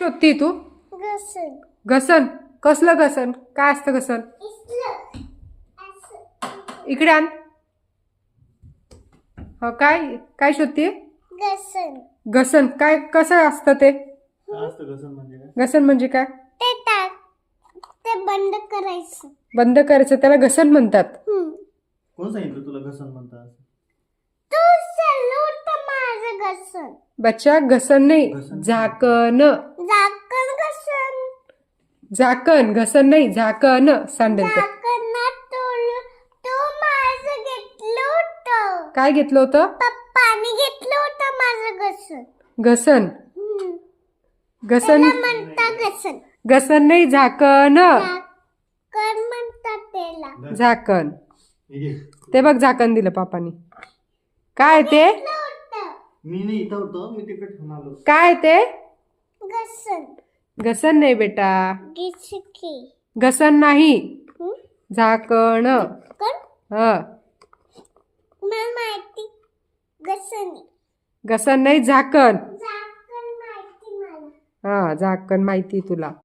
शोधती तू? घसन. घसन? कसलं घसन? काय असतं घसन? इकडे आण. हो, काय काय शोधते? घसन. घसन काय कसं असतं ते? काय असतं घसन म्हणजे काय? घसन म्हणजे काय? ते टाक. ते बंद करायचं. बंद करायचं त्याला घसन म्हणतात. कोण सांगितलं तुला घसन म्हणतात? तू सलूट माझं घसन. बच्चा घसन नाही, घसन. झाकण. झाकण घसन. झाकण, घसन नाही, झाकण. सांडेलचं. झाकणात तू माझं घेतलं होतं. काय घेतलं होतं? पप्पानी घेतलं होतं माझं घसन. घसन. घसन. त्याला म्हणतात घसन. घसन नाही, झाकण. झाकण म्हणतात त्याला. झाकण. हे घे. ते बघ झाकण दिलं पापानी. काय ते? घेतलं होतं. मी नाही इथं होतो, मी तिकडे ठेवून आलो. काय ते? घसन. घसन नाही बेटा, गिचकी. घसन नाही, झाकण. कोण? ह, मला माहिती. घसन. घसन नाही, झाकण. झाकण माहिती मला. हा, झाकण माहिती तुला.